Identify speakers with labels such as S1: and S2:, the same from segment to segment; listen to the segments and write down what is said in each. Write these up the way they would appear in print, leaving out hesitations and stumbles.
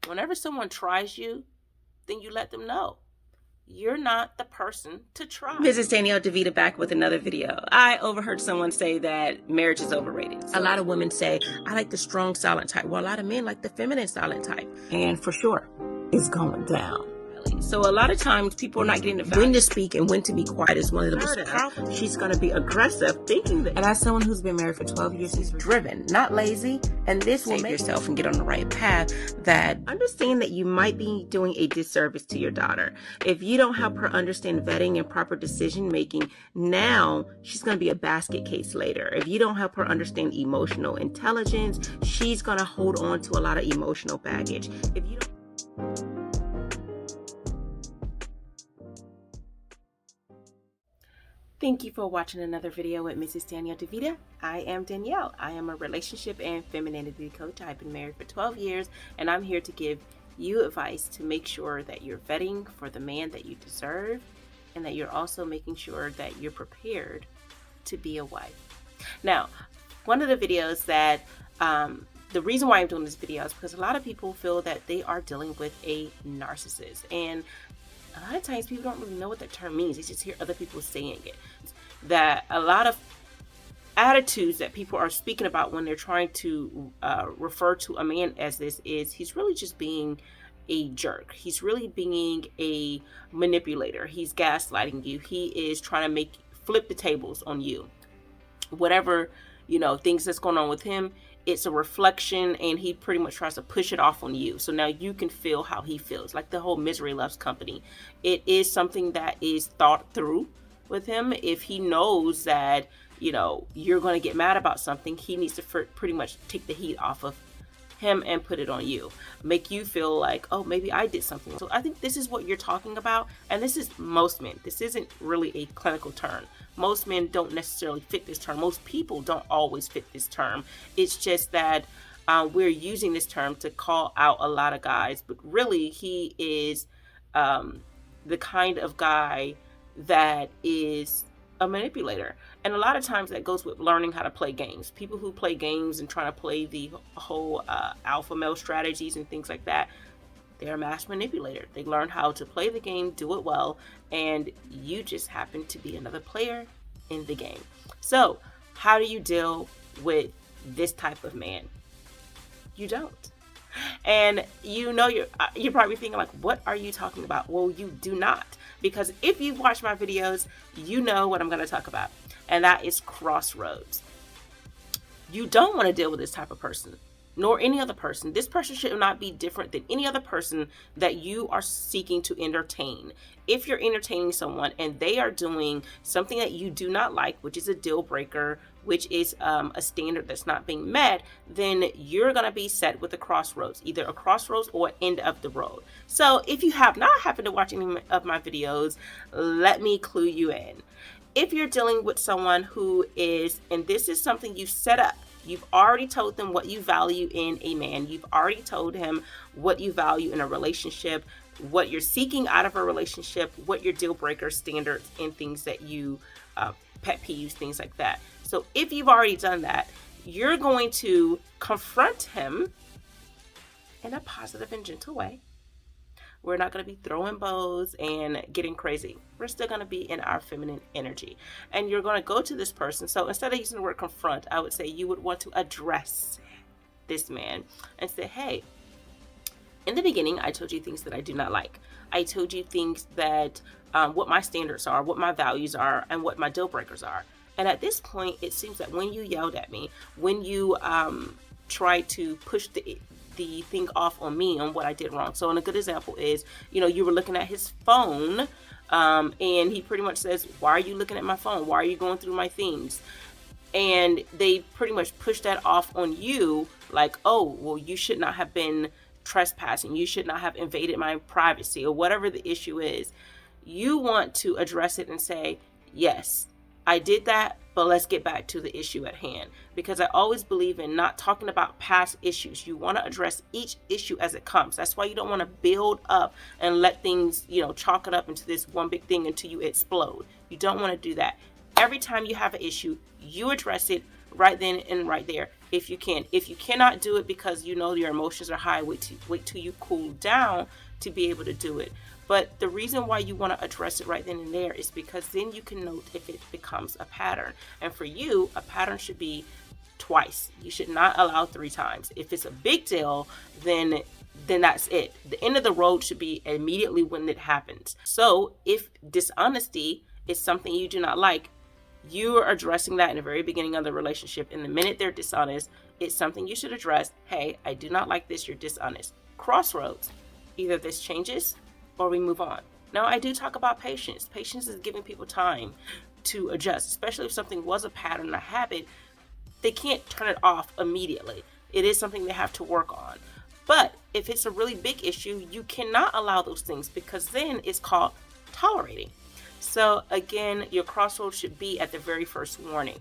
S1: Whenever someone tries you, then you let them know you're not the person to try.
S2: Mrs. Danielle DeVita back with another video. I overheard someone say that marriage is overrated. A lot of women say, I like the strong silent type. Well, a lot of men like the feminine silent type. And for sure, it's going down. So a lot of times people are not getting the value. When to speak and when to be quiet is one of the most powerful. She's going to be aggressive, thinking that. And as someone who's been married for 12 years, she's driven, not lazy. And this will make yourself and get on the right path. That understand that you might be doing a disservice to your daughter. If you don't help her understand vetting and proper decision making, now she's going to be a basket case later. If you don't help her understand emotional intelligence, she's going to hold on to a lot of emotional baggage. If you don't.
S1: Thank you for watching another video with Mrs. Danielle DeVita. I am Danielle. I am a relationship and femininity coach. I've been married for 12 years, and I'm here to give you advice to make sure that you're vetting for the man that you deserve, and that you're also making sure that you're prepared to be a wife. Now, one of the videos that, the reason why I'm doing this video is because a lot of people feel that they are dealing with a narcissist, and a lot of times people don't really know what that term means. They just hear other people saying it. That a lot of attitudes that people are speaking about when they're trying to refer to a man as this is he's really just being a jerk. He's really being a manipulator. He's gaslighting you. He is trying to flip the tables on you. Whatever, things that's going on with him, it's a reflection, and he pretty much tries to push it off on you. So now you can feel how he feels, like the whole misery loves company. It is something that is thought through with him. If he knows that, you're going to get mad about something, he needs to pretty much take the heat off of him and put it on you. Make you feel like, oh, maybe I did something. So I think this is what you're talking about. And this is most men. This isn't really a clinical term. Most men don't necessarily fit this term. Most people don't always fit this term. It's just that we're using this term to call out a lot of guys. But really, he is the kind of guy that is a manipulator. And a lot of times that goes with learning how to play games. People who play games and trying to play the whole alpha male strategies and things like that, they're a mass manipulator. They learn how to play the game, do it well, and you just happen to be another player in the game. So how do you deal with this type of man? You don't. And you're probably thinking like, what are you talking about? Well, you do not. Because if you've watched my videos, you know what I'm going to talk about. And that is crossroads. You don't want to deal with this type of person, nor any other person. This person should not be different than any other person that you are seeking to entertain. If you're entertaining someone and they are doing something that you do not like, which is a deal breaker, which is a standard that's not being met, then you're going to be set with a crossroads, either a crossroads or an end of the road. So if you have not happened to watch any of my videos, let me clue you in. If you're dealing with someone who is, and this is something you set up, you've already told them what you value in a man. You've already told him what you value in a relationship, what you're seeking out of a relationship, what your deal breaker standards and things that you, pet peeves, things like that. So if you've already done that, you're going to confront him in a positive and gentle way. We're not going to be throwing bows and getting crazy. We're still going to be in our feminine energy. And you're going to go to this person. So instead of using the word confront, I would say you would want to address this man and say, hey, in the beginning, I told you things that I do not like. I told you things that what my standards are, what my values are, and what my deal breakers are. And at this point, it seems that when you yelled at me, when you tried to push the thing off on me on what I did wrong. So a good example is, you were looking at his phone and he pretty much says, why are you looking at my phone? Why are you going through my things? And they pretty much push that off on you like, oh, well, you should not have been trespassing. You should not have invaded my privacy or whatever the issue is. You want to address it and say, yes, I did that, but let's get back to the issue at hand. Because I always believe in not talking about past issues. You want to address each issue as it comes. That's why you don't want to build up and let things, chalk it up into this one big thing until you explode. You don't want to do that. Every time you have an issue, you address it right then and right there. if you can. If you cannot do it because you know your emotions are high, wait till you cool down to be able to do it. But the reason why you want to address it right then and there is because then you can note if it becomes a pattern. And for you, a pattern should be twice. You should not allow 3 times. If it's a big deal, then that's it. The end of the road should be immediately when it happens. So if dishonesty is something you do not like, you are addressing that in the very beginning of the relationship. And the minute they're dishonest, it's something you should address. Hey, I do not like this. You're dishonest. Crossroads. Either this changes or we move on. Now, I do talk about patience. Patience is giving people time to adjust, especially if something was a pattern, a habit. They can't turn it off immediately. It is something they have to work on. But if it's a really big issue, you cannot allow those things, because then it's called tolerating. So again, your crossroads should be at the very first warning.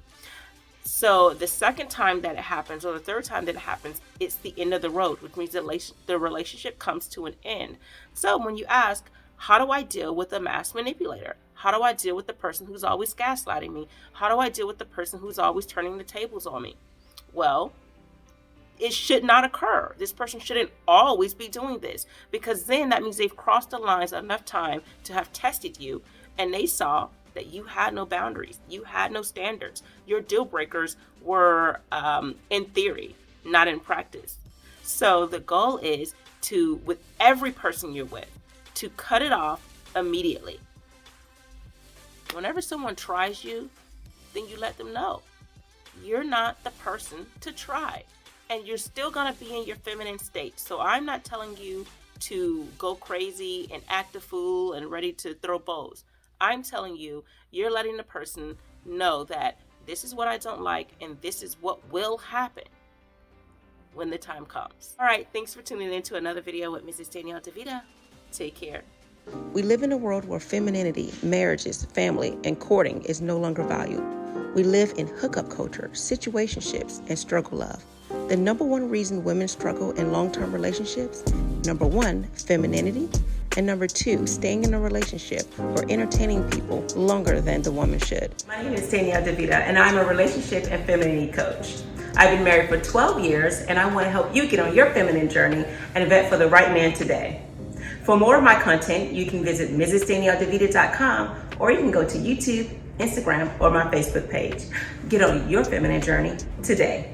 S1: So the second time that it happens, or the third time that it happens, it's the end of the road, which means the relationship comes to an end. So when you ask, how do I deal with a mass manipulator? How do I deal with the person who's always gaslighting me? How do I deal with the person who's always turning the tables on me? Well, it should not occur. This person shouldn't always be doing this, because then that means they've crossed the lines enough time to have tested you, and they saw that you had no boundaries. You had no standards. Your deal breakers were in theory, not in practice. So the goal is to, with every person you're with, to cut it off immediately. Whenever someone tries you, then you let them know you're not the person to try, and you're still going to be in your feminine state. So I'm not telling you to go crazy and act a fool and ready to throw bows. I'm telling you, you're letting the person know that this is what I don't like, and this is what will happen when the time comes. All right, thanks for tuning in to another video with Mrs. Danielle DeVita. Take care.
S2: We live in a world where femininity, marriages, family, and courting is no longer valued. We live in hookup culture, situationships, and struggle love. The number one reason women struggle in long-term relationships: number 1, femininity, and number 2, staying in a relationship or entertaining people longer than the woman should.
S1: My name is Danielle DeVita, and I'm a relationship and femininity coach. I've been married for 12 years, and I want to help you get on your feminine journey and vet for the right man today. For more of my content, you can visit mrsdanielledevita.com, or you can go to YouTube, Instagram, or my Facebook page. Get on your feminine journey today.